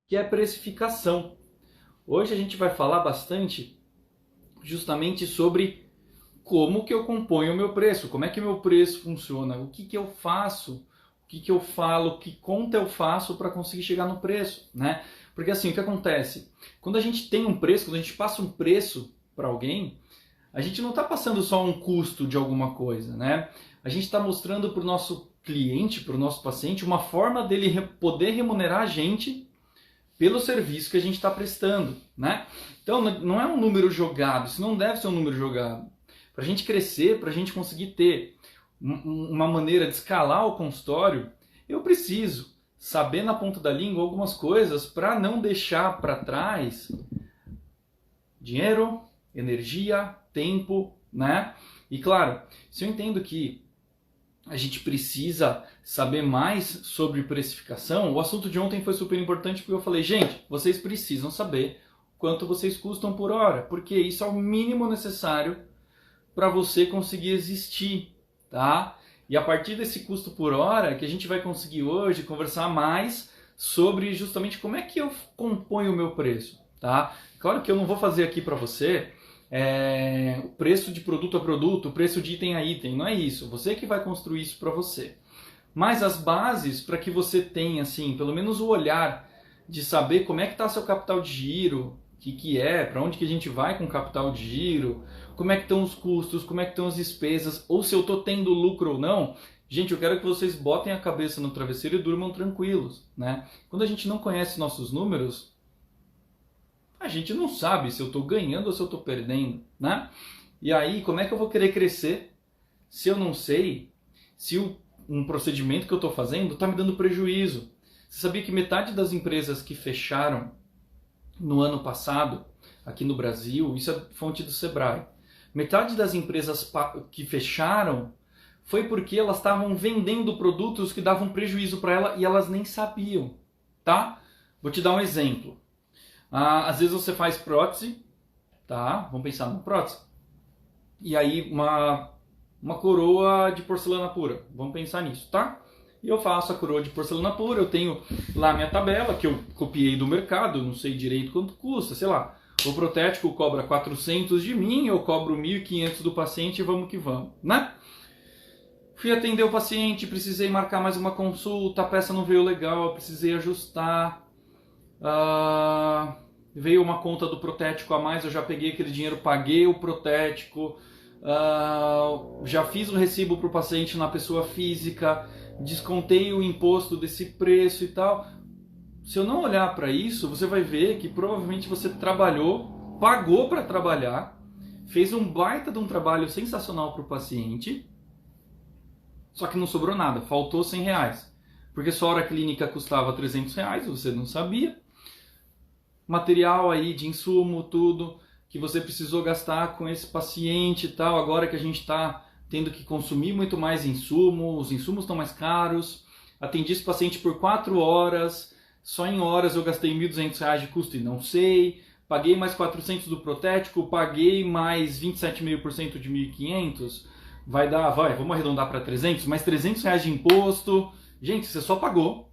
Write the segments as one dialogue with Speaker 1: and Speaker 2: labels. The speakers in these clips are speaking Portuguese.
Speaker 1: que é precificação. Hoje a gente vai falar bastante justamente sobre como que eu componho o meu preço, como é que o meu preço funciona, o que que eu faço, o que que eu falo, que conta eu faço para conseguir chegar no preço, né? Porque assim, o que acontece? Quando a gente tem um preço, quando a gente passa um preço para alguém, a gente não está passando só um custo de alguma coisa, né? A gente está mostrando para o nosso cliente, para o nosso paciente, uma forma dele poder remunerar a gente pelo serviço que a gente está prestando, né? Então não é um número jogado, isso não deve ser um número jogado. Para a gente crescer, para a gente conseguir ter uma maneira de escalar o consultório, eu preciso saber na ponta da língua algumas coisas para não deixar para trás dinheiro, energia, tempo, né? E claro, se eu entendo que a gente precisa saber mais sobre precificação, o assunto de ontem foi super importante porque eu falei, gente, vocês precisam saber quanto vocês custam por hora, porque isso é o mínimo necessário para você conseguir existir, tá? E a partir desse custo por hora que a gente vai conseguir hoje conversar mais sobre justamente como é que eu componho o meu preço, tá? Claro que eu não vou fazer aqui para você o preço de produto a produto, o preço de item a item, não é isso. Você que vai construir isso para você. Mas as bases para que você tenha, assim, pelo menos o olhar de saber como é que está seu capital de giro, o que é, para onde que a gente vai com o capital de giro, como é que estão os custos, como é que estão as despesas, ou se eu estou tendo lucro ou não. Gente, eu quero que vocês botem a cabeça no travesseiro e durmam tranquilos, né? Quando a gente não conhece nossos números, a gente não sabe se eu estou ganhando ou se eu estou perdendo, né? E aí, como é que eu vou querer crescer se eu não sei se um procedimento que eu estou fazendo está me dando prejuízo? Você sabia que metade das empresas que fecharam no ano passado, aqui no Brasil, isso é fonte do Sebrae, metade das empresas que fecharam foi porque elas estavam vendendo produtos que davam prejuízo para ela e elas nem sabiam, tá? Vou te dar um exemplo. Às vezes você faz prótese, tá? Vamos pensar numa prótese. E aí uma coroa de porcelana pura. Vamos pensar nisso, tá? E eu faço a coroa de porcelana pura, eu tenho lá minha tabela, que eu copiei do mercado, não sei direito quanto custa, sei lá. O protético cobra 400 de mim, eu cobro 1.500 do paciente e vamos que vamos, né? Fui atender o paciente, precisei marcar mais uma consulta, a peça não veio legal, precisei ajustar. Veio uma conta do protético a mais, eu já peguei aquele dinheiro, paguei o protético, já fiz o recibo para o paciente na pessoa física, descontei o imposto desse preço e tal. Se eu não olhar para isso, você vai ver que provavelmente você trabalhou, pagou para trabalhar, fez um baita de um trabalho sensacional para o paciente, só que não sobrou nada, faltou R$100. Porque sua hora clínica custava R$300, você não sabia. Material aí de insumo, tudo que você precisou gastar com esse paciente e tal, agora que a gente está tendo que consumir muito mais insumo, os insumos estão mais caros, atendi esse paciente por 4 horas, só em horas eu gastei R$1.200 de custo e não sei, paguei mais 400 do protético, paguei mais 27,5% de 1.500, vamos arredondar para 300, mais R$300 de imposto, gente, você só pagou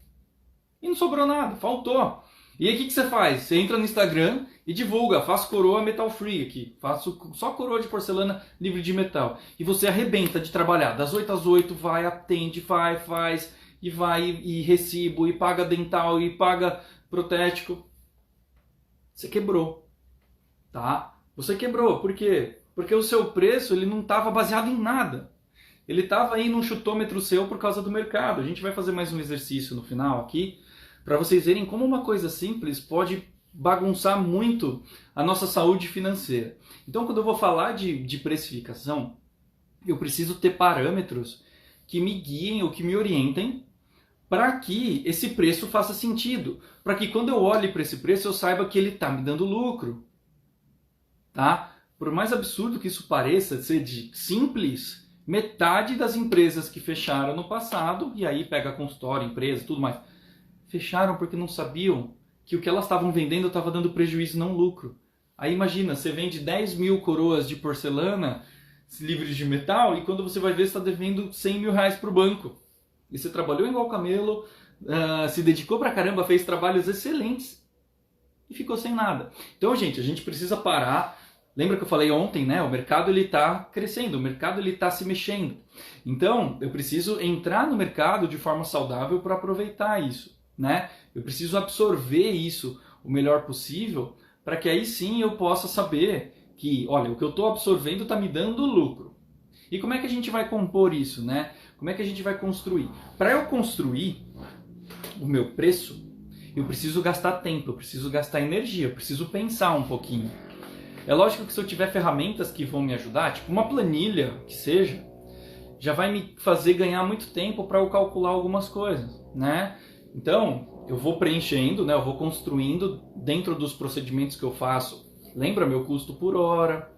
Speaker 1: e não sobrou nada, faltou. E aí o que você faz? Você entra no Instagram e divulga, faço coroa metal free aqui, faço só coroa de porcelana livre de metal. E você arrebenta de trabalhar, das 8 às 8, vai, atende, faz, e vai, e recibo, e paga dental, e paga protético. Você quebrou, tá? Você quebrou, por quê? Porque o seu preço ele não estava baseado em nada. Ele estava aí num chutômetro seu por causa do mercado. A gente vai fazer mais um exercício no final aqui, para vocês verem como uma coisa simples pode bagunçar muito a nossa saúde financeira. Então, quando eu vou falar de precificação, eu preciso ter parâmetros que me guiem ou que me orientem para que esse preço faça sentido. Para que quando eu olhe para esse preço, eu saiba que ele está me dando lucro. Tá? Por mais absurdo que isso pareça ser de simples, metade das empresas que fecharam no passado, e aí pega consultório, empresa, tudo mais, fecharam porque não sabiam que o que elas estavam vendendo estava dando prejuízo, não lucro. Aí imagina, você vende 10 mil coroas de porcelana livres de metal e quando você vai ver, você está devendo R$100.000 para o banco. E você trabalhou igual camelo, se dedicou pra caramba, fez trabalhos excelentes e ficou sem nada. Então, gente, a gente precisa parar. Lembra que eu falei ontem, né? O mercado ele está crescendo, o mercado ele está se mexendo. Então, eu preciso entrar no mercado de forma saudável para aproveitar isso, né? Eu preciso absorver isso o melhor possível para que aí sim eu possa saber que, olha, o que eu estou absorvendo está me dando lucro. E como é que a gente vai compor isso, né? Como é que a gente vai construir? Para eu construir o meu preço, eu preciso gastar tempo, eu preciso gastar energia, eu preciso pensar um pouquinho. É lógico que se eu tiver ferramentas que vão me ajudar, tipo uma planilha que seja, já vai me fazer ganhar muito tempo para eu calcular algumas coisas, né? Então, eu vou preenchendo, né? Eu vou construindo dentro dos procedimentos que eu faço. Lembra meu custo por hora?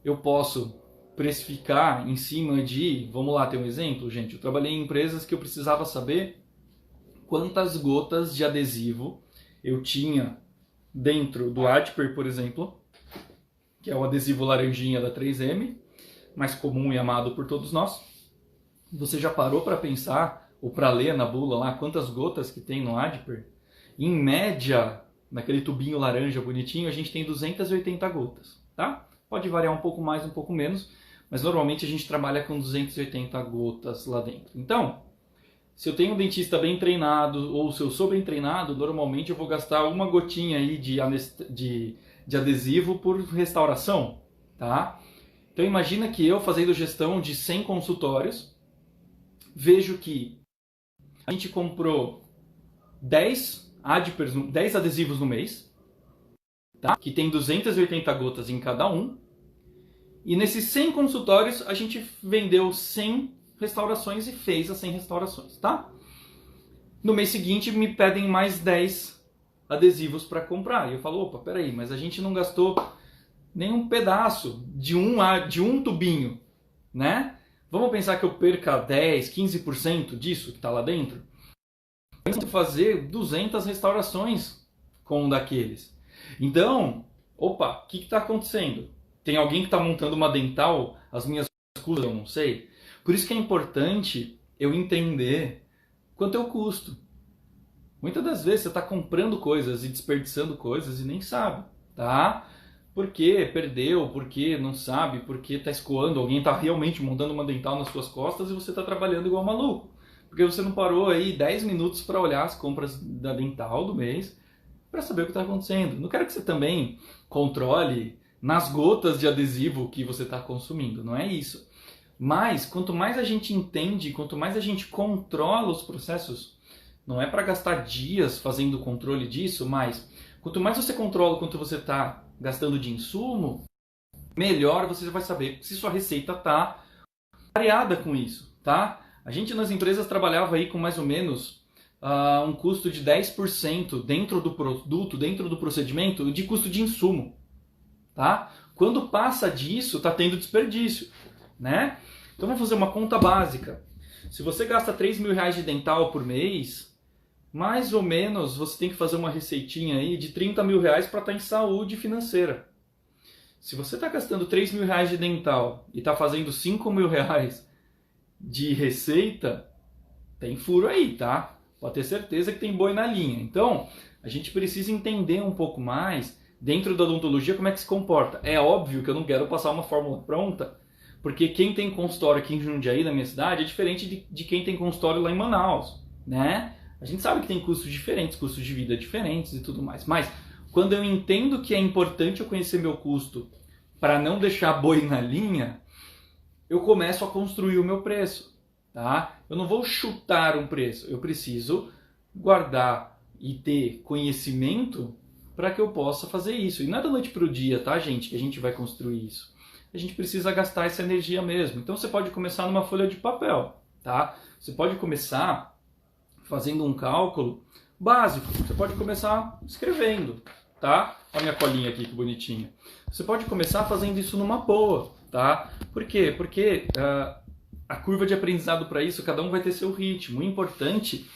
Speaker 1: Eu posso precificar em cima de... Vamos lá, ter um exemplo, gente. Eu trabalhei em empresas que eu precisava saber quantas gotas de adesivo eu tinha dentro do Adper, por exemplo, que é o adesivo laranjinha da 3M, mais comum e amado por todos nós. Você já parou para pensar, ou para ler na bula lá, quantas gotas que tem no Adper? Em média, naquele tubinho laranja bonitinho, a gente tem 280 gotas, tá? Pode variar um pouco mais, um pouco menos, mas normalmente a gente trabalha com 280 gotas lá dentro. Então, se eu tenho um dentista bem treinado, ou se eu sou bem treinado, normalmente eu vou gastar uma gotinha aí de adesivo por restauração, tá? Então imagina que eu, fazendo gestão de 100 consultórios, vejo que a gente comprou 10 adesivos no mês, tá? Que tem 280 gotas em cada um, e nesses 100 consultórios a gente vendeu 100 restaurações e fez as 100 restaurações, tá? No mês seguinte me pedem mais 10 adesivos para comprar. E eu falo, opa, peraí, mas a gente não gastou nenhum pedaço de um tubinho, né? Vamos pensar que eu perca 10, 15% disso que está lá dentro? Eu preciso fazer 200 restaurações com um daqueles. Então, opa, o que está acontecendo? Tem alguém que está montando uma dental, as minhas custas eu não sei. Por isso que é importante eu entender quanto eu custo. Muitas das vezes você está comprando coisas e desperdiçando coisas e nem sabe, tá? Porque perdeu, porque não sabe, porque está escoando, alguém está realmente montando uma dental nas suas costas e você está trabalhando igual maluco. Porque você não parou aí 10 minutos para olhar as compras da dental do mês para saber o que está acontecendo. Não quero que você também controle nas gotas de adesivo que você está consumindo, não é isso. Mas quanto mais a gente entende, quanto mais a gente controla os processos, não é para gastar dias fazendo o controle disso, mas quanto mais você controla quanto você está gastando de insumo, melhor você vai saber se sua receita está variada com isso, tá? A gente nas empresas trabalhava aí com mais ou menos um custo de 10% dentro do produto, dentro do procedimento, de custo de insumo, tá? Quando passa disso, está tendo desperdício, né? Então vamos fazer uma conta básica. Se você gasta 3 mil reais de dental por mês, mais ou menos você tem que fazer uma receitinha aí de 30 mil reais para estar em saúde financeira. Se você está gastando 3 mil reais de dental e está fazendo 5 mil reais de receita, tem furo aí, tá? Pode ter certeza que tem boi na linha. Então, a gente precisa entender um pouco mais dentro da odontologia como é que se comporta. É óbvio que eu não quero passar uma fórmula pronta, porque quem tem consultório aqui em Jundiaí, na minha cidade, é diferente de quem tem consultório lá em Manaus, né? A gente sabe que tem custos diferentes, custos de vida diferentes e tudo mais. Mas quando eu entendo que é importante eu conhecer meu custo para não deixar boi na linha, eu começo a construir o meu preço, tá? Eu não vou chutar um preço, eu preciso guardar e ter conhecimento para que eu possa fazer isso. E não é da noite para o dia, tá, gente, que a gente vai construir isso. A gente precisa gastar essa energia mesmo. Então você pode começar numa folha de papel, tá? Você pode começar fazendo um cálculo básico. Você pode começar escrevendo, tá? Olha a minha colinha aqui, que bonitinha. Você pode começar fazendo isso numa boa, tá? Por quê? Porque a curva de aprendizado para isso, cada um vai ter seu ritmo. O importante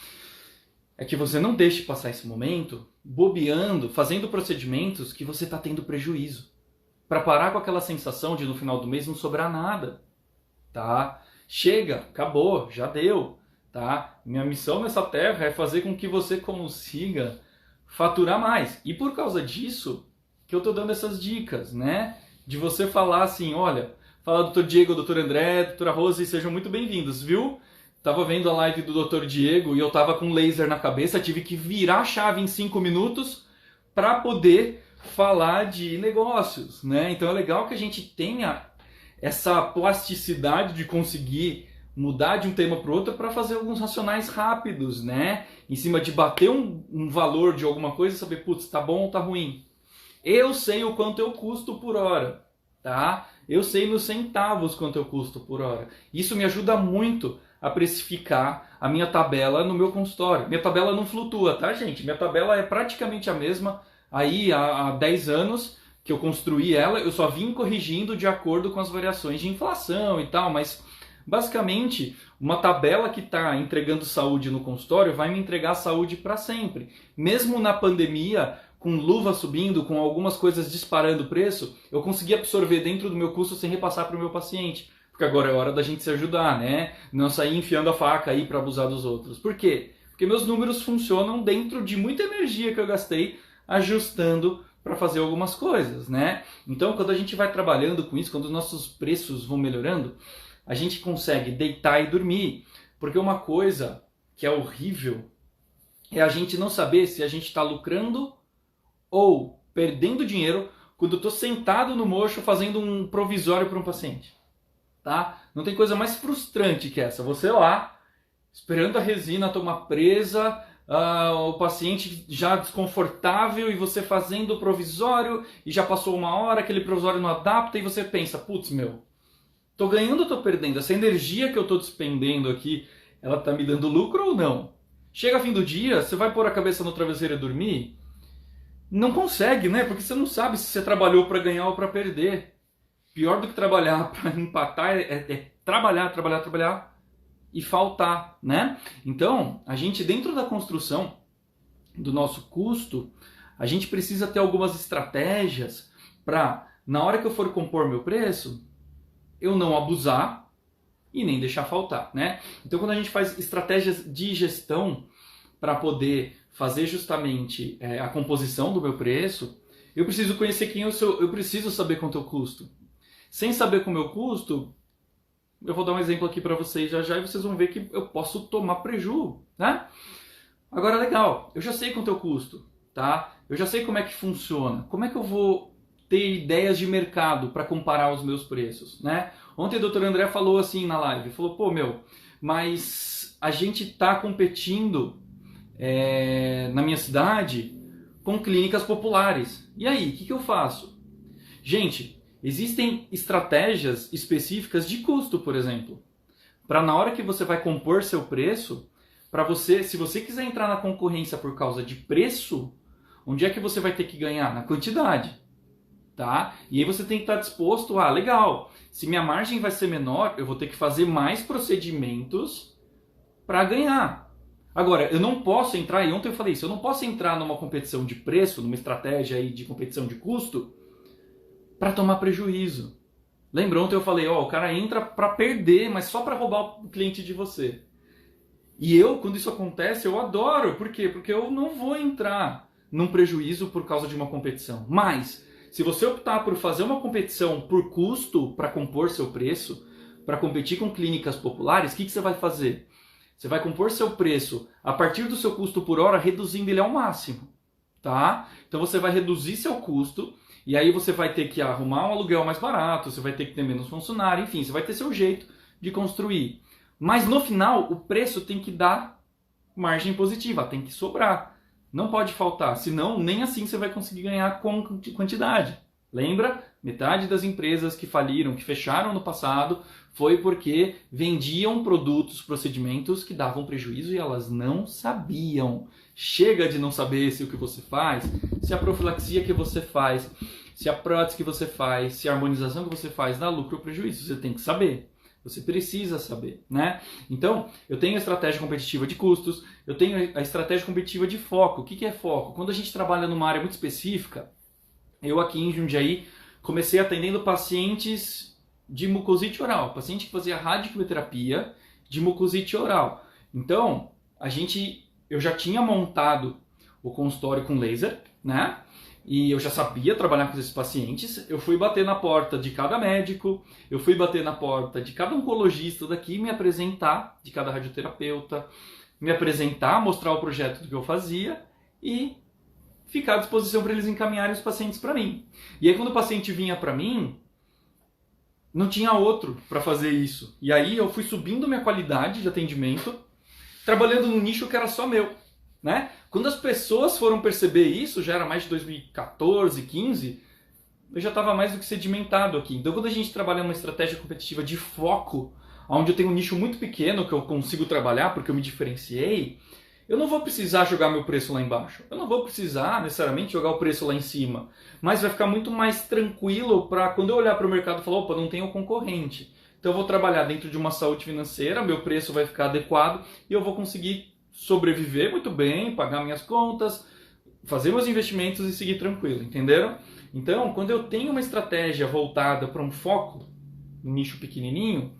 Speaker 1: é que você não deixe passar esse momento bobeando, fazendo procedimentos que você está tendo prejuízo. Para parar com aquela sensação de no final do mês não sobrar nada, tá? Chega, acabou, já deu. Tá? Minha missão nessa terra é fazer com que você consiga faturar mais. E por causa disso que eu tô dando essas dicas, né? De você falar assim, olha, fala Dr. Diego, Dr. André, doutora Rose, sejam muito bem-vindos, viu? Tava vendo a live do Dr. Diego e eu tava com laser na cabeça, tive que virar a chave em 5 minutos para poder falar de negócios, né? Então é legal que a gente tenha essa plasticidade de conseguir mudar de um tema para o outro para fazer alguns racionais rápidos, né? Em cima de bater um valor de alguma coisa e saber, putz, tá bom ou tá ruim. Eu sei o quanto eu custo por hora, tá? Eu sei nos centavos quanto eu custo por hora. Isso me ajuda muito a precificar a minha tabela no meu consultório. Minha tabela não flutua, tá, gente? Minha tabela é praticamente a mesma aí há 10 anos que eu construí ela. Eu só vim corrigindo de acordo com as variações de inflação e tal, mas basicamente uma tabela que está entregando saúde no consultório vai me entregar saúde para sempre. Mesmo na pandemia, com luva subindo, com algumas coisas disparando o preço, eu consegui absorver dentro do meu custo sem repassar para o meu paciente. Porque agora é hora da gente se ajudar, né? Não sair enfiando a faca aí para abusar dos outros. Por quê? Porque meus números funcionam dentro de muita energia que eu gastei ajustando para fazer algumas coisas, né? Então, quando a gente vai trabalhando com isso, quando os nossos preços vão melhorando, a gente consegue deitar e dormir. Porque uma coisa que é horrível é a gente não saber se a gente está lucrando ou perdendo dinheiro quando eu estou sentado no mocho fazendo um provisório para um paciente. Tá? Não tem coisa mais frustrante que essa. Você lá, esperando a resina tomar presa, o paciente já desconfortável e você fazendo o provisório e já passou uma hora, aquele provisório não adapta e você pensa, putz, meu, tô ganhando ou tô perdendo? Essa energia que eu tô despendendo aqui, ela tá me dando lucro ou não? Chega fim do dia, você vai pôr a cabeça no travesseiro e dormir? Não consegue, né? Porque você não sabe se você trabalhou para ganhar ou para perder. Pior do que trabalhar para empatar é trabalhar e faltar, né? Então, a gente dentro da construção do nosso custo, a gente precisa ter algumas estratégias para, na hora que eu for compor meu preço, eu não abusar e nem deixar faltar, né? Então, quando a gente faz estratégias de gestão para poder fazer justamente a composição do meu preço, eu preciso conhecer quem eu sou, eu preciso saber quanto eu custo. Sem saber como eu custo, eu vou dar um exemplo aqui para vocês já já e vocês vão ver que eu posso tomar prejuízo, né? Agora, legal, eu já sei quanto eu custo, tá? Eu já sei como é que funciona. Como é que eu vou ter ideias de mercado para comparar os meus preços, né? Ontem o Dr. André falou assim na live, falou, pô, meu, mas a gente está competindo na minha cidade com clínicas populares. E aí, o que eu faço? Gente, existem estratégias específicas de custo, por exemplo, para na hora que você vai compor seu preço, para você, se você quiser entrar na concorrência por causa de preço, onde é que você vai ter que ganhar? Na quantidade, tá? E aí você tem que estar disposto a, legal, se minha margem vai ser menor, eu vou ter que fazer mais procedimentos para ganhar. Agora, eu não posso entrar, e ontem eu falei isso, eu não posso entrar numa competição de preço, numa estratégia aí de competição de custo, para tomar prejuízo. Lembra, ontem eu falei, o cara entra para perder, mas só para roubar o cliente de você. E eu, quando isso acontece, eu adoro. Por quê? Porque eu não vou entrar num prejuízo por causa de uma competição. Mas, se você optar por fazer uma competição por custo para compor seu preço, para competir com clínicas populares, o que você vai fazer? Você vai compor seu preço a partir do seu custo por hora, reduzindo ele ao máximo. Tá? Então você vai reduzir seu custo e aí você vai ter que arrumar um aluguel mais barato, você vai ter que ter menos funcionário, enfim, você vai ter seu jeito de construir. Mas no final, o preço tem que dar margem positiva, tem que sobrar. Não pode faltar, senão nem assim você vai conseguir ganhar com quantidade. Lembra? Metade das empresas que faliram, que fecharam no passado, foi porque vendiam produtos, procedimentos que davam prejuízo e elas não sabiam. Chega de não saber se o que você faz, se a profilaxia que você faz, se a prótese que você faz, se a harmonização que você faz dá lucro ou prejuízo. Você tem que saber. Você precisa saber, né? Então, eu tenho a estratégia competitiva de custos, eu tenho a estratégia competitiva de foco. O que é foco? Quando a gente trabalha numa área muito específica, eu aqui em Jundiaí comecei atendendo pacientes de mucosite oral, paciente que fazia radioquimioterapia de mucosite oral. Então, eu já tinha montado o consultório com laser, né? E eu já sabia trabalhar com esses pacientes. Eu fui bater na porta de cada médico, eu fui bater na porta de cada oncologista daqui, me apresentar, de cada radioterapeuta, me apresentar, mostrar o projeto do que eu fazia e ficar à disposição para eles encaminharem os pacientes para mim. E aí quando o paciente vinha para mim, não tinha outro para fazer isso. E aí eu fui subindo minha qualidade de atendimento, trabalhando num nicho que era só meu, né? Quando as pessoas foram perceber isso, já era mais de 2014, 15, eu já estava mais do que sedimentado aqui. Então quando a gente trabalha uma estratégia competitiva de foco, onde eu tenho um nicho muito pequeno que eu consigo trabalhar porque eu me diferenciei, eu não vou precisar jogar meu preço lá embaixo. Eu não vou precisar necessariamente jogar o preço lá em cima. Mas vai ficar muito mais tranquilo para quando eu olhar para o mercado e falar, opa, não tem o concorrente. Então eu vou trabalhar dentro de uma saúde financeira, meu preço vai ficar adequado e eu vou conseguir sobreviver muito bem, pagar minhas contas, fazer meus investimentos e seguir tranquilo, entenderam? Então, quando eu tenho uma estratégia voltada para um foco, um nicho pequenininho,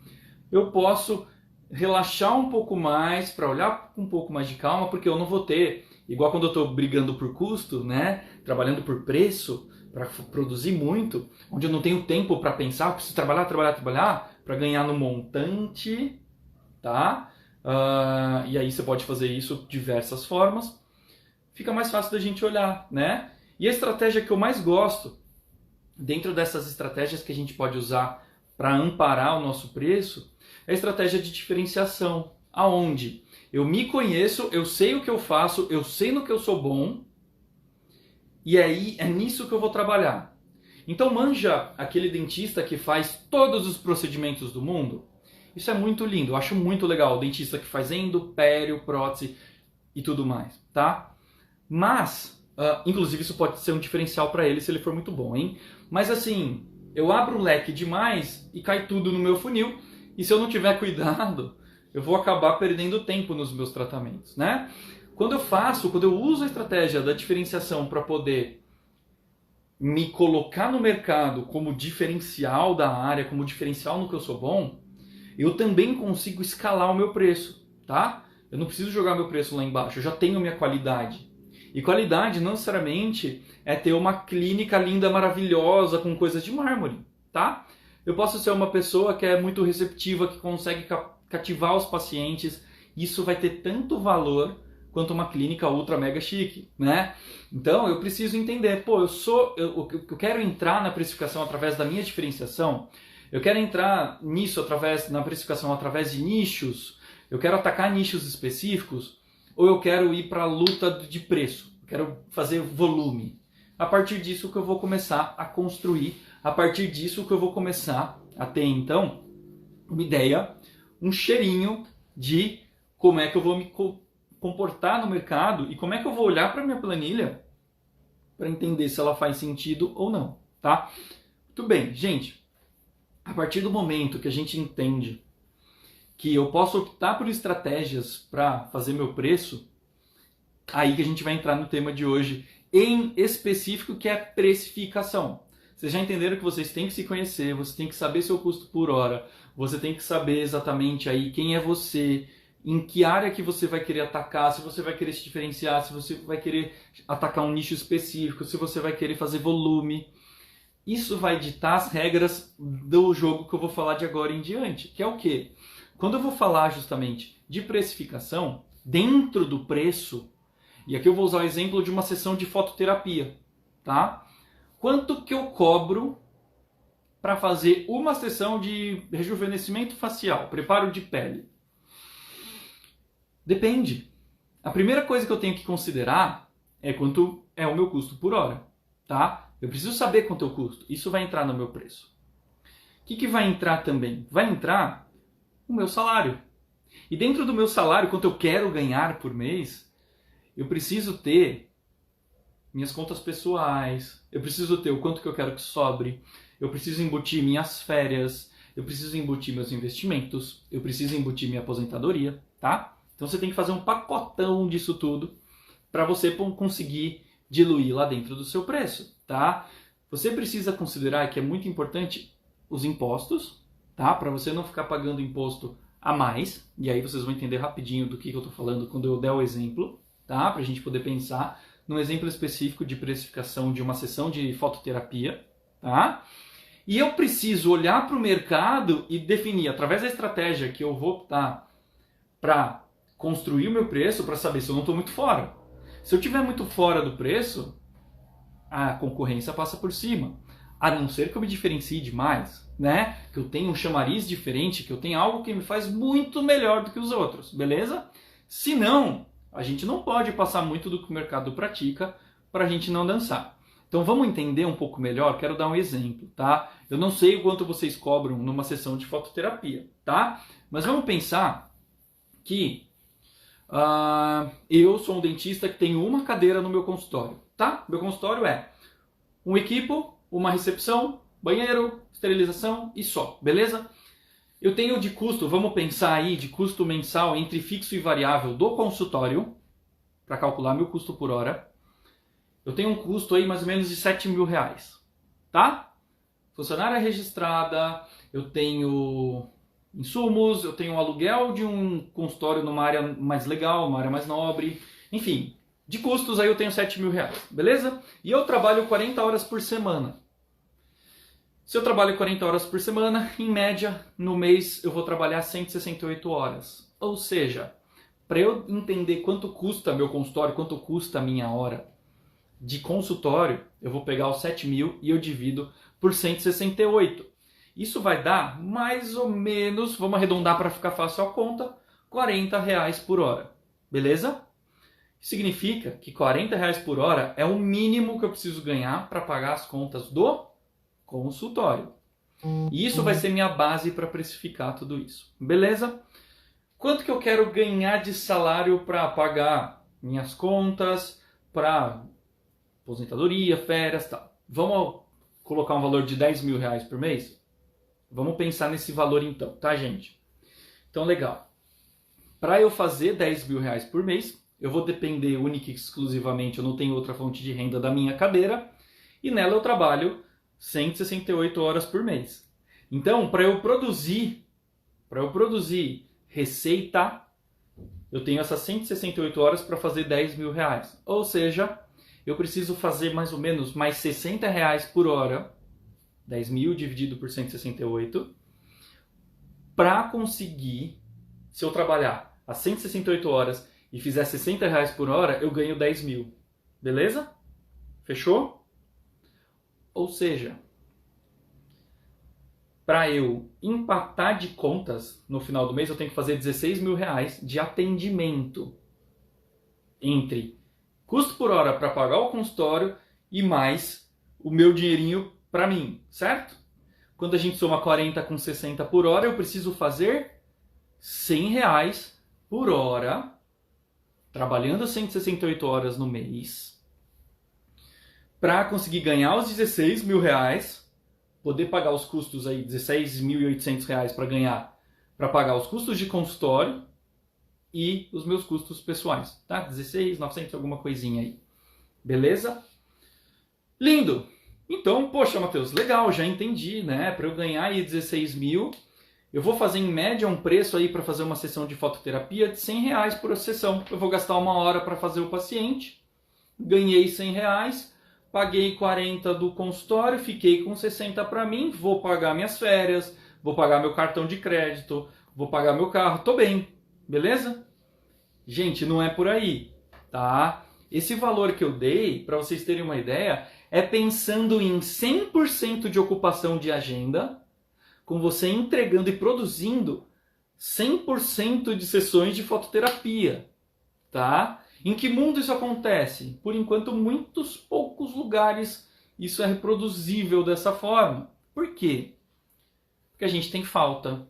Speaker 1: eu posso relaxar um pouco mais, para olhar com um pouco mais de calma, porque eu não vou ter, igual quando eu estou brigando por custo, né, trabalhando por preço, para produzir muito, onde eu não tenho tempo para pensar, eu preciso trabalhar para ganhar no montante, tá? E aí você pode fazer isso de diversas formas. Fica mais fácil da gente olhar, né? E a estratégia que eu mais gosto, dentro dessas estratégias que a gente pode usar para amparar o nosso preço, é a estratégia de diferenciação, aonde eu me conheço, eu sei o que eu faço, eu sei no que eu sou bom, e aí é nisso que eu vou trabalhar. Então manja aquele dentista que faz todos os procedimentos do mundo? Isso é muito lindo, eu acho muito legal, o dentista que faz endo, pério, prótese e tudo mais, tá? Mas, inclusive isso pode ser um diferencial para ele se ele for muito bom, hein? Mas assim, eu abro um leque demais e cai tudo no meu funil, e se eu não tiver cuidado, eu vou acabar perdendo tempo nos meus tratamentos, né? Quando eu uso a estratégia da diferenciação para poder me colocar no mercado como diferencial da área, como diferencial no que eu sou bom, eu também consigo escalar o meu preço, tá? Eu não preciso jogar meu preço lá embaixo, eu já tenho minha qualidade. E qualidade não necessariamente é ter uma clínica linda, maravilhosa, com coisas de mármore, tá? Eu posso ser uma pessoa que é muito receptiva, que consegue cativar os pacientes. Isso vai ter tanto valor quanto uma clínica ultra mega chique, né? Então eu preciso entender, pô, eu quero entrar na precificação através da minha diferenciação, eu quero entrar nisso na precificação através de nichos, eu quero atacar nichos específicos, ou eu quero ir para a luta de preço, eu quero fazer volume. A partir disso que eu vou começar a construir, a partir disso que eu vou começar a ter então uma ideia, um cheirinho de como é que eu vou me comportar no mercado e como é que eu vou olhar para minha planilha para entender se ela faz sentido ou não, tá? Muito bem, gente. A partir do momento que a gente entende que eu posso optar por estratégias para fazer meu preço, aí que a gente vai entrar no tema de hoje, em específico, que é precificação. Vocês já entenderam que vocês têm que se conhecer, você tem que saber seu custo por hora, você tem que saber exatamente aí quem é você, em que área que você vai querer atacar, se você vai querer se diferenciar, se você vai querer atacar um nicho específico, se você vai querer fazer volume. Isso vai ditar as regras do jogo que eu vou falar de agora em diante, que é o quê? Quando eu vou falar justamente de precificação, dentro do preço, e aqui eu vou usar o exemplo de uma sessão de fototerapia, tá? Quanto que eu cobro para fazer uma sessão de rejuvenescimento facial, preparo de pele? Depende. A primeira coisa que eu tenho que considerar é quanto é o meu custo por hora, tá? Eu preciso saber quanto é o custo. Isso vai entrar no meu preço. O que vai entrar também? Vai entrar o meu salário. E dentro do meu salário, quanto eu quero ganhar por mês, eu preciso ter minhas contas pessoais, eu preciso ter o quanto que eu quero que sobre, eu preciso embutir minhas férias, eu preciso embutir meus investimentos, eu preciso embutir minha aposentadoria, tá? Então você tem que fazer um pacotão disso tudo para você conseguir diluir lá dentro do seu preço, tá? Você precisa considerar que é muito importante os impostos, tá? Para você não ficar pagando imposto a mais, e aí vocês vão entender rapidinho do que eu estou falando quando eu der o exemplo, tá? Para a gente poder pensar num exemplo específico de precificação de uma sessão de fototerapia, tá? E eu preciso olhar para o mercado e definir, através da estratégia que eu vou optar para construir o meu preço, para saber se eu não estou muito fora. Se eu estiver muito fora do preço, a concorrência passa por cima. A não ser que eu me diferencie demais, né? Que eu tenha um chamariz diferente, que eu tenha algo que me faz muito melhor do que os outros, beleza? Se não, a gente não pode passar muito do que o mercado pratica para a gente não dançar. Então vamos entender um pouco melhor, quero dar um exemplo, tá? Eu não sei o quanto vocês cobram numa sessão de fototerapia, tá? Mas vamos pensar que eu sou um dentista que tem uma cadeira no meu consultório, tá? Meu consultório é um equipo, uma recepção, banheiro, esterilização e só, beleza? Eu tenho de custo, vamos pensar aí, de custo mensal entre fixo e variável do consultório, para calcular meu custo por hora. Eu tenho um custo aí mais ou menos de R$7.000, tá? Funcionária registrada, eu tenho insumos, eu tenho o aluguel de um consultório numa área mais legal, uma área mais nobre, enfim, de custos aí eu tenho R$7.000, beleza? E eu trabalho 40 horas por semana. Se eu trabalho 40 horas por semana, em média, no mês eu vou trabalhar 168 horas. Ou seja, para eu entender quanto custa meu consultório, quanto custa a minha hora de consultório, eu vou pegar os 7.000 e eu divido por 168. Isso vai dar mais ou menos, vamos arredondar para ficar fácil a conta, R$40 por hora. Beleza? Significa que R$40 por hora é o mínimo que eu preciso ganhar para pagar as contas do consultório. E isso vai ser minha base para precificar tudo isso. Beleza? Quanto que eu quero ganhar de salário para pagar minhas contas, para aposentadoria, férias, tal. Vamos colocar um valor de R$10.000 por mês? Vamos pensar nesse valor então, tá, gente? Então, legal. Para eu fazer R$10.000 por mês, eu vou depender única e exclusivamente, eu não tenho outra fonte de renda da minha cadeira, e nela eu trabalho 168 horas por mês. Então, para eu produzir receita, eu tenho essas 168 horas para fazer R$10.000. Ou seja, eu preciso fazer mais ou menos mais R$60 por hora, 10.000 dividido por 168, para conseguir, se eu trabalhar as 168 horas e fizer R$60 por hora, eu ganho 10.000. Beleza? Fechou? Ou seja, para eu empatar de contas no final do mês, eu tenho que fazer R$16.000 de atendimento entre custo por hora para pagar o consultório e mais o meu dinheirinho para mim, certo? Quando a gente soma 40 com 60 por hora, eu preciso fazer R$100 por hora, trabalhando 168 horas no mês, para conseguir ganhar os R$16.000, poder pagar os custos aí, R$16.800 para ganhar, para pagar os custos de consultório e os meus custos pessoais, tá? 16.900, alguma coisinha aí. Beleza? Lindo! Então, poxa, Matheus, legal, já entendi, né? Para eu ganhar aí 16.000, eu vou fazer em média um preço aí para fazer uma sessão de fototerapia de R$100 por sessão. Eu vou gastar 1 hora para fazer o paciente, ganhei R$100, paguei 40 do consultório, fiquei com 60 para mim, vou pagar minhas férias, vou pagar meu cartão de crédito, vou pagar meu carro, tô bem, beleza? Gente, não é por aí, tá? Esse valor que eu dei, para vocês terem uma ideia, é pensando em 100% de ocupação de agenda, com você entregando e produzindo 100% de sessões de fototerapia, tá? Em que mundo isso acontece? Por enquanto, muitos poucos lugares isso é reproduzível dessa forma. Por quê? Porque a gente tem falta.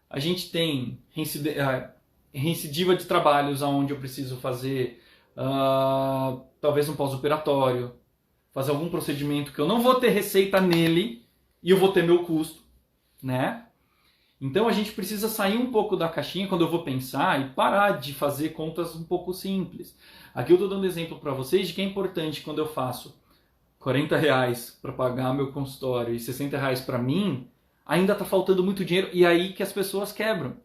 Speaker 1: A gente tem recidiva de trabalhos onde eu preciso fazer talvez um pós-operatório, fazer algum procedimento que eu não vou ter receita nele e eu vou ter meu custo, né? Então a gente precisa sair um pouco da caixinha quando eu vou pensar e parar de fazer contas um pouco simples. Aqui eu estou dando exemplo para vocês de que é importante quando eu faço R$40 para pagar meu consultório e R$60 para mim, ainda está faltando muito dinheiro e é aí que as pessoas quebram.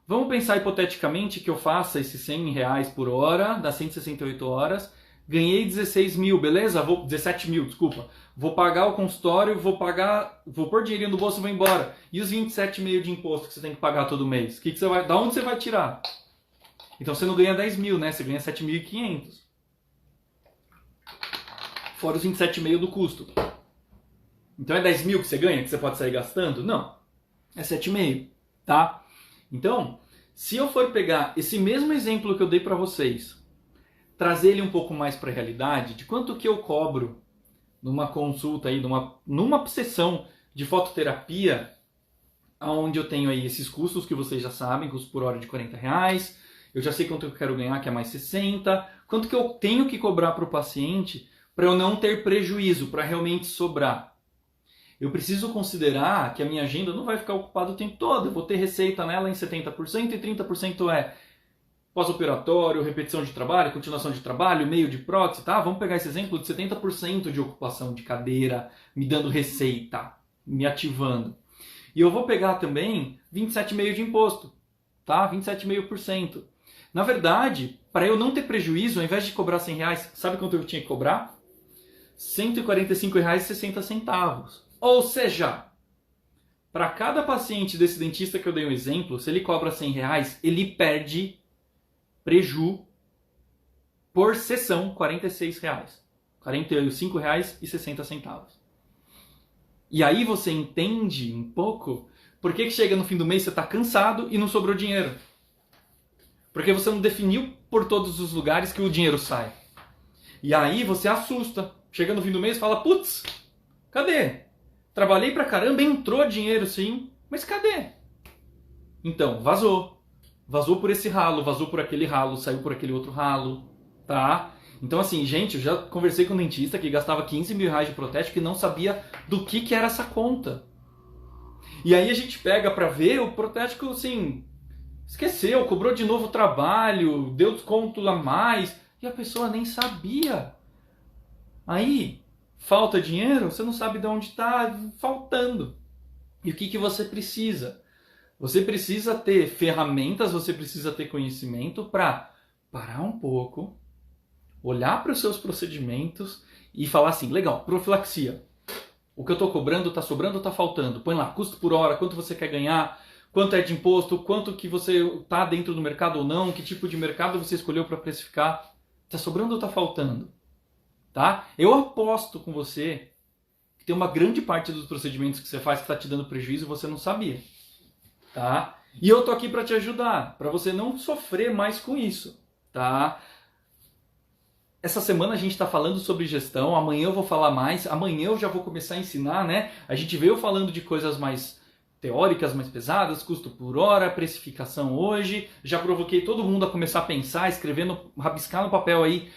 Speaker 1: Vamos pensar hipoteticamente que eu faça esses R$100 por hora, das 168 horas, ganhei 16 mil, beleza? 17 mil, desculpa. Vou pagar o consultório, vou pôr dinheirinho no bolso e vou embora. E os 27,5 de imposto que você tem que pagar todo mês? Da onde você vai tirar? Então você não ganha 10 mil, né? Você ganha 7.500. Fora os 27,5 do custo. Então é 10 mil que você ganha, que você pode sair gastando? Não. É 7,5, tá? Então, se eu for pegar esse mesmo exemplo que eu dei para vocês, trazer ele um pouco mais para a realidade, de quanto que eu cobro numa consulta aí, numa sessão de fototerapia, onde eu tenho aí esses custos que vocês já sabem, custo por hora de R$40, eu já sei quanto eu quero ganhar, que é mais 60, quanto que eu tenho que cobrar para o paciente para eu não ter prejuízo, para realmente sobrar. Eu preciso considerar que a minha agenda não vai ficar ocupada o tempo todo, eu vou ter receita nela em 70% e 30% é pós-operatório, repetição de trabalho, continuação de trabalho, meio de prótese, tá? Vamos pegar esse exemplo de 70% de ocupação de cadeira, me dando receita, me ativando. E eu vou pegar também 27,5% de imposto, tá? 27,5%. Na verdade, para eu não ter prejuízo, ao invés de cobrar R$100, sabe quanto eu tinha que cobrar? R$145,60. Ou seja, para cada paciente desse dentista que eu dei um exemplo, se ele cobra R$100, ele perde preju por sessão R$46. R$45,60. E aí você entende um pouco por que chega no fim do mês você está cansado e não sobrou dinheiro. Porque você não definiu por todos os lugares que o dinheiro sai. E aí você assusta. Chega no fim do mês e fala, putz, cadê? Trabalhei pra caramba, entrou dinheiro sim, mas cadê? Então, vazou. Vazou por esse ralo, vazou por aquele ralo, saiu por aquele outro ralo, tá? Então assim, gente, eu já conversei com um dentista que gastava R$15 mil de protético e não sabia do que era essa conta. E aí a gente pega pra ver, o protético, assim, esqueceu, cobrou de novo o trabalho, deu desconto a mais, e a pessoa nem sabia. Aí, falta dinheiro, você não sabe de onde está faltando. E o que você precisa? Você precisa ter ferramentas, você precisa ter conhecimento para parar um pouco, olhar para os seus procedimentos e falar assim, legal, profilaxia. O que eu estou cobrando está sobrando ou está faltando? Põe lá, custo por hora, quanto você quer ganhar, quanto é de imposto, quanto que você está dentro do mercado ou não, que tipo de mercado você escolheu para precificar. Está sobrando ou está faltando? Tá? Eu aposto com você que tem uma grande parte dos procedimentos que você faz que está te dando prejuízo e você não sabia. Tá? E eu tô aqui para te ajudar, para você não sofrer mais com isso. Tá? Essa semana a gente está falando sobre gestão, amanhã eu vou falar mais, amanhã eu já vou começar a ensinar, né? A gente veio falando de coisas mais teóricas, mais pesadas, custo por hora, precificação hoje, já provoquei todo mundo a começar a pensar, escrevendo, rabiscar no papel aí.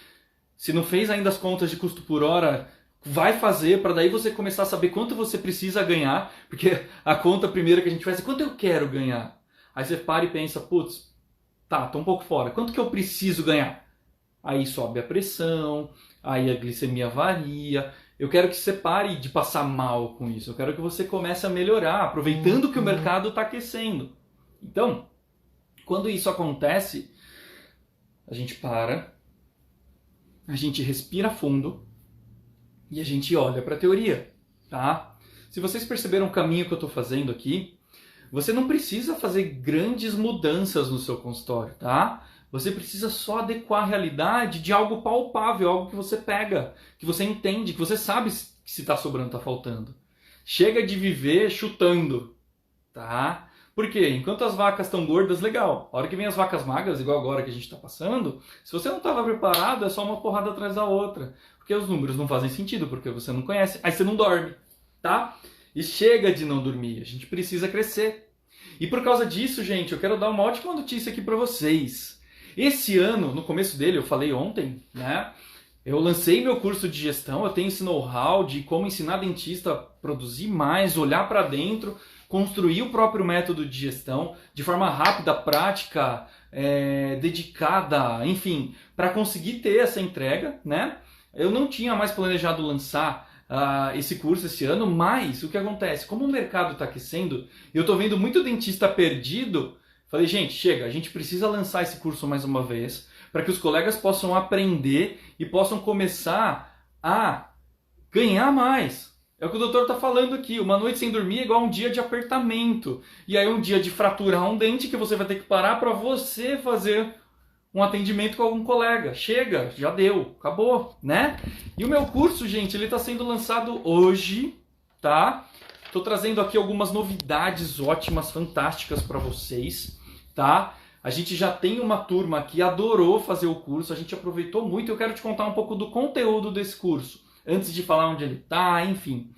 Speaker 1: Se não fez ainda as contas de custo por hora, vai fazer para daí você começar a saber quanto você precisa ganhar, porque a conta primeira que a gente faz é quanto eu quero ganhar. Aí você para e pensa, putz, tá, tô um pouco fora, quanto que eu preciso ganhar? Aí sobe a pressão, aí a glicemia varia. Eu quero que você pare de passar mal com isso, eu quero que você comece a melhorar, aproveitando que o mercado está aquecendo. Então, quando isso acontece, a gente para, a gente respira fundo e a gente olha para a teoria, tá? Se vocês perceberam o caminho que eu estou fazendo aqui, você não precisa fazer grandes mudanças no seu consultório, tá? Você precisa só adequar a realidade de algo palpável, algo que você pega, que você entende, que você sabe se está sobrando ou está faltando. Chega de viver chutando, tá? Por quê? Enquanto as vacas estão gordas, legal. A hora que vem as vacas magras, igual agora que a gente está passando, se você não estava preparado, é só uma porrada atrás da outra. Porque os números não fazem sentido, porque você não conhece. Aí você não dorme, tá? E chega de não dormir, a gente precisa crescer. E por causa disso, gente, eu quero dar uma ótima notícia aqui para vocês. Esse ano, no começo dele, eu falei ontem, né? Eu lancei meu curso de gestão, eu tenho esse know-how de como ensinar dentista a produzir mais, olhar para dentro, construir o próprio método de gestão de forma rápida, prática, dedicada, enfim, para conseguir ter essa entrega, né? Eu não tinha mais planejado lançar esse curso esse ano, mas o que acontece? Como o mercado está aquecendo, eu estou vendo muito dentista perdido, falei, gente, chega, a gente precisa lançar esse curso mais uma vez, para que os colegas possam aprender e possam começar a ganhar mais. É o que o doutor está falando aqui. Uma noite sem dormir é igual a um dia de apertamento. E aí um dia de fraturar um dente que você vai ter que parar para você fazer um atendimento com algum colega. Chega, já deu, acabou, né? E o meu curso, gente, ele está sendo lançado hoje, tá? Estou trazendo aqui algumas novidades ótimas, fantásticas para vocês, tá? A gente já tem uma turma que adorou fazer o curso, a gente aproveitou muito. Eu quero te contar um pouco do conteúdo desse curso, antes de falar onde ele está, enfim.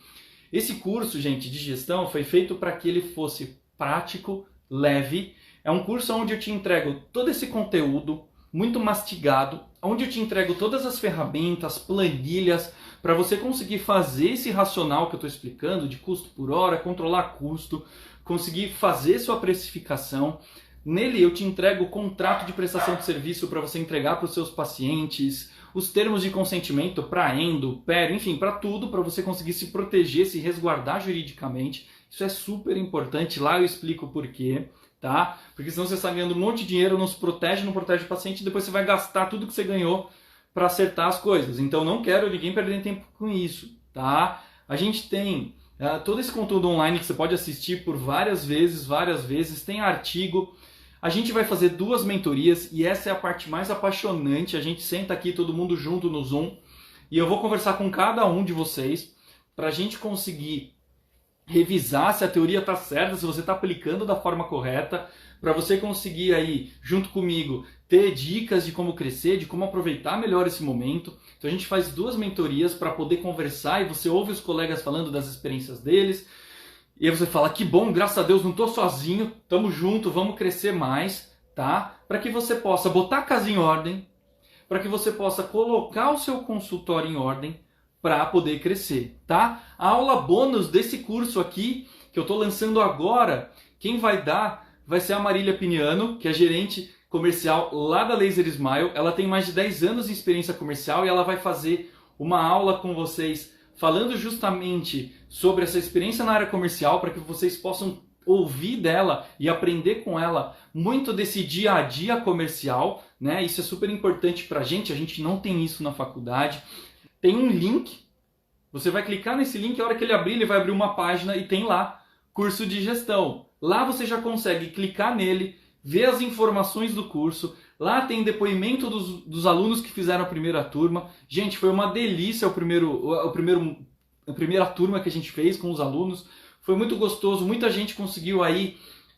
Speaker 1: Esse curso, gente, de gestão foi feito para que ele fosse prático, leve. É um curso onde eu te entrego todo esse conteúdo, muito mastigado, onde eu te entrego todas as ferramentas, planilhas, para você conseguir fazer esse racional que eu estou explicando, de custo por hora, controlar custo, conseguir fazer sua precificação. Nele eu te entrego o contrato de prestação de serviço para você entregar para os seus pacientes, os termos de consentimento para endo, pério, enfim, para tudo, para você conseguir se proteger, se resguardar juridicamente. Isso é super importante, lá eu explico o porquê, tá? Porque senão você está ganhando um monte de dinheiro, não se protege, não protege o paciente, e depois você vai gastar tudo que você ganhou para acertar as coisas. Então não quero ninguém perder tempo com isso, tá? A gente tem todo esse conteúdo online que você pode assistir por várias vezes, tem artigo. A gente vai fazer 2 mentorias e essa é a parte mais apaixonante. A gente senta aqui todo mundo junto no Zoom e eu vou conversar com cada um de vocês para a gente conseguir revisar se a teoria está certa, se você está aplicando da forma correta, para você conseguir aí, junto comigo, ter dicas de como crescer, de como aproveitar melhor esse momento. Então a gente faz 2 mentorias para poder conversar e você ouve os colegas falando das experiências deles. E aí você fala, que bom, graças a Deus, não estou sozinho, tamo junto, vamos crescer mais, tá? Para que você possa botar a casa em ordem, para que você possa colocar o seu consultório em ordem para poder crescer, tá? A aula bônus desse curso aqui, que eu estou lançando agora, quem vai dar vai ser a Marília Piniano, que é gerente comercial lá da Laser Smile. Ela tem mais de 10 anos de experiência comercial e ela vai fazer uma aula com vocês falando justamente sobre essa experiência na área comercial, para que vocês possam ouvir dela e aprender com ela muito desse dia a dia comercial, né? Isso é super importante para a gente não tem isso na faculdade. Tem um link, você vai clicar nesse link, a hora que ele abrir, ele vai abrir uma página e tem lá curso de gestão. Lá você já consegue clicar nele, ver as informações do curso. Lá tem depoimento dos alunos que fizeram a primeira turma. Gente, foi uma delícia a primeira turma que a gente fez com os alunos. Foi muito gostoso, muita gente conseguiu aí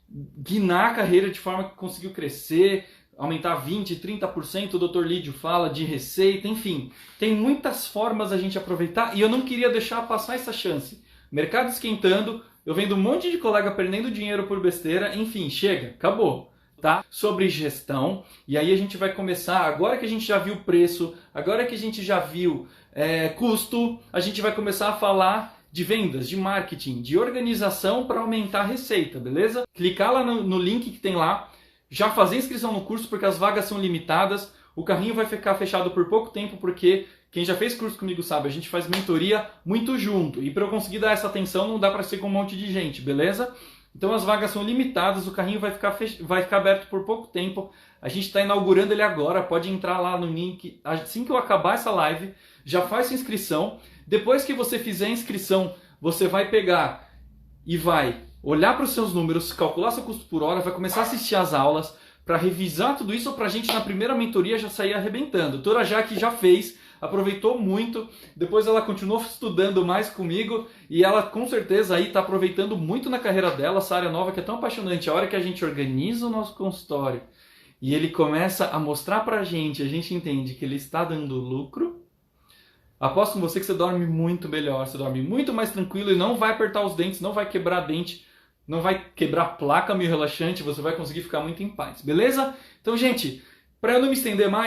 Speaker 1: guinar a carreira de forma que conseguiu crescer, aumentar 20%, 30%, o Dr. Lídio fala de receita, enfim. Tem muitas formas a gente aproveitar e eu não queria deixar passar essa chance. Mercado esquentando, eu vendo um monte de colega perdendo dinheiro por besteira, enfim, chega, acabou. Tá? Sobre gestão, e aí a gente vai começar, agora que a gente já viu preço, agora que a gente já viu custo, a gente vai começar a falar de vendas, de marketing, de organização para aumentar a receita, beleza? Clicar lá no link que tem lá, já fazer inscrição no curso porque as vagas são limitadas, o carrinho vai ficar fechado por pouco tempo porque quem já fez curso comigo sabe, a gente faz mentoria muito junto e para eu conseguir dar essa atenção não dá para ser com um monte de gente, beleza? Então as vagas são limitadas, o carrinho vai ficar aberto por pouco tempo. A gente está inaugurando ele agora, pode entrar lá no link. Assim que eu acabar essa live, já faz sua inscrição. Depois que você fizer a inscrição, você vai pegar e vai olhar para os seus números, calcular seu custo por hora, vai começar a assistir as aulas para revisar tudo isso para a gente na primeira mentoria já sair arrebentando. A doutora Jaque já fez, aproveitou muito, depois ela continuou estudando mais comigo e ela com certeza aí está aproveitando muito na carreira dela, essa área nova que é tão apaixonante. A hora que a gente organiza o nosso consultório e ele começa a mostrar pra gente, a gente entende que ele está dando lucro, aposto com você que você dorme muito melhor, você dorme muito mais tranquilo e não vai apertar os dentes, não vai quebrar dente, não vai quebrar placa meio relaxante, você vai conseguir ficar muito em paz, beleza? Então, gente, para eu não me estender mais,